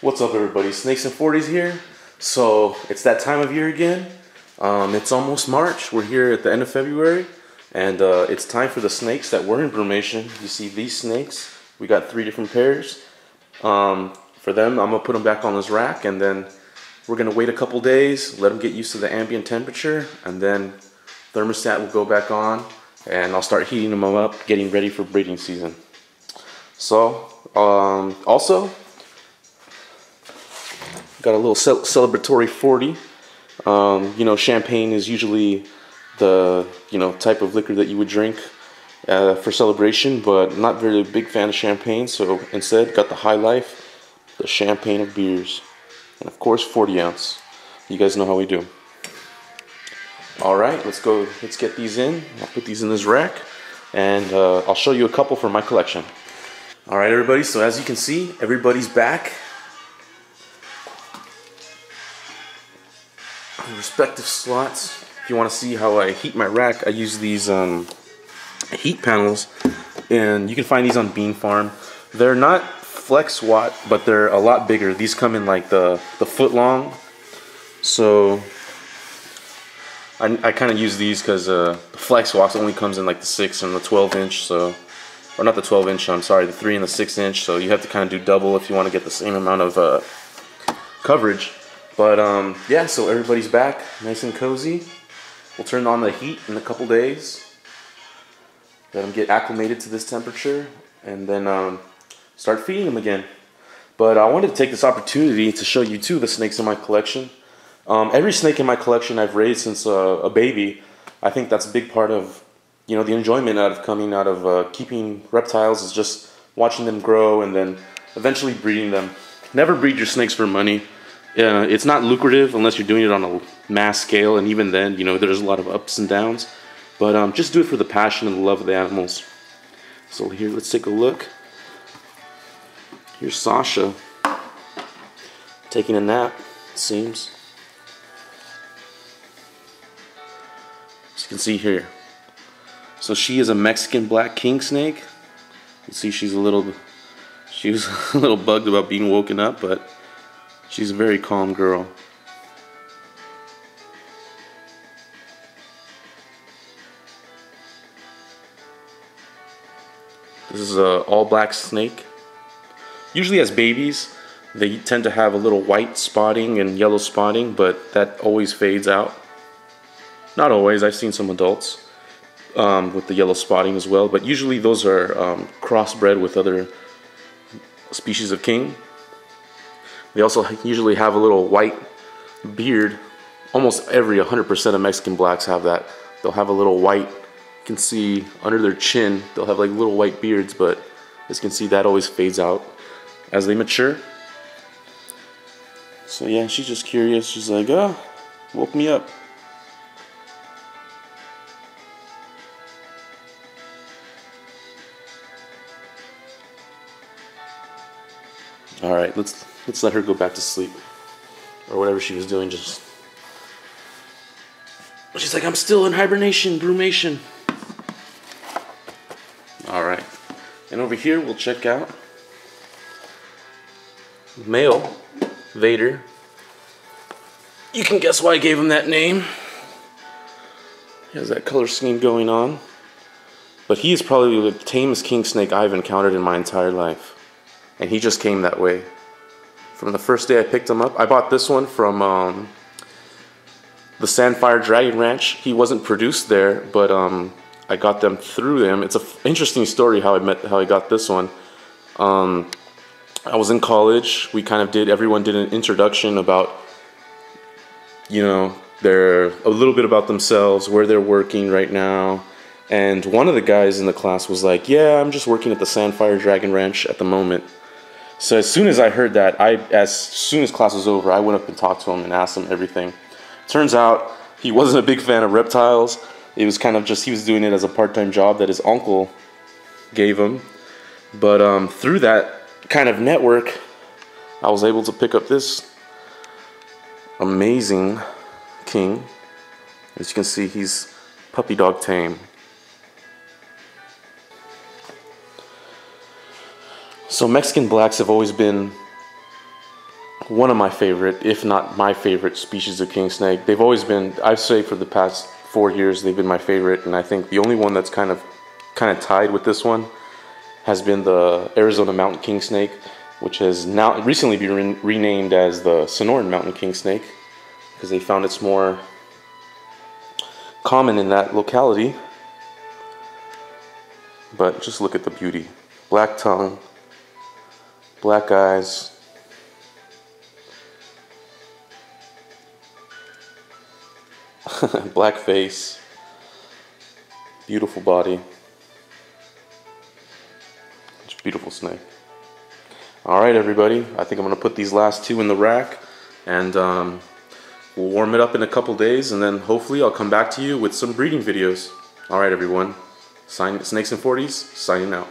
What's up, everybody? Snakes and 40s here. So it's that time of year again. It's almost March. We're here at the end of February, and it's time for the snakes that were in brumation. You see these snakes. We got 3 different pairs. For them, I'm gonna put them back on this rack, and then we're gonna wait a couple days, let them get used to the ambient temperature, and then thermostat will go back on, and I'll start heating them up, getting ready for breeding season. So also got a little celebratory 40. You know, champagne is usually the type of liquor that you would drink for celebration, but not very big fan of champagne. So instead, got the High Life, the champagne of beers, and of course 40 ounce. You guys know how we do. All right, let's go. Let's get these in. I'll put these in this rack, and I'll show you a couple from my collection. All right, everybody. So as you can see, everybody's back. Respective slots. If you want to see how I heat my rack, I use these heat panels, and you can find these on Bean Farm. They're not flex watt, but they're a lot bigger. These come in like the foot long, so I kind of use these because the flex watt only comes in like the 6 and the 12 inch, so, or not the 12 inch, I'm sorry, the 3 and the 6 inch, so you have to kind of do double if you want to get the same amount of coverage. But yeah, so everybody's back, nice and cozy. We'll turn on the heat in a couple days, let them get acclimated to this temperature, and then start feeding them again. But I wanted to take this opportunity to show you too the snakes in my collection. Every snake in my collection I've raised since a baby. I think that's a big part of the enjoyment out of coming out of keeping reptiles, is just watching them grow and then eventually breeding them. Never breed your snakes for money. It's not lucrative unless you're doing it on a mass scale, and even then, there's a lot of ups and downs. But just do it for the passion and the love of the animals. So here, let's take a look. Here's Sasha taking a nap, it seems. As you can see here. So she is a Mexican black king snake. You see she was a little bugged about being woken up, but she's a very calm girl. This is an all-black snake. Usually as babies, they tend to have a little white spotting and yellow spotting, but that always fades out. Not always, I've seen some adults with the yellow spotting as well, but usually those are crossbred with other species of king. They also usually have a little white beard. Almost 100% of Mexican blacks have that. They'll have a little white, you can see under their chin, they'll have like little white beards, but as you can see, that always fades out as they mature. So yeah, she's just curious. She's like, oh, woke me up. All right, let's let her go back to sleep, or whatever she was doing. Just, she's like, I'm still in hibernation, brumation. All right, and over here we'll check out male Vader. You can guess why I gave him that name. He has that color scheme going on, but he is probably the tamest king snake I've encountered in my entire life. And he just came that way. From the first day I picked him up, I bought this one from the Sandfire Dragon Ranch. He wasn't produced there, but I got them through them. It's an interesting story how I got this one. I was in college. We kind of everyone did an introduction about, a little bit about themselves, where they're working right now. And one of the guys in the class was like, yeah, I'm just working at the Sandfire Dragon Ranch at the moment. So as soon as I heard that, as soon as class was over, I went up and talked to him and asked him everything. Turns out he wasn't a big fan of reptiles. It was kind of just, he was doing it as a part-time job that his uncle gave him. But through that kind of network, I was able to pick up this amazing king. As you can see, he's puppy dog tame. So Mexican blacks have always been one of my favorite, if not my favorite species of king snake. They've always been, I'd say for the past 4 years, they've been my favorite, and I think the only one that's kind of tied with this one has been the Arizona mountain king snake, which has now recently been renamed as the Sonoran mountain king snake because they found it's more common in that locality. But just look at the beauty. Black tongue, black eyes, black face, beautiful body. It's a beautiful snake. Alright everybody, I think I'm going to put these last two in the rack, and we'll warm it up in a couple days, and then hopefully I'll come back to you with some breeding videos. Alright everyone, Snakes and 40s, signing out.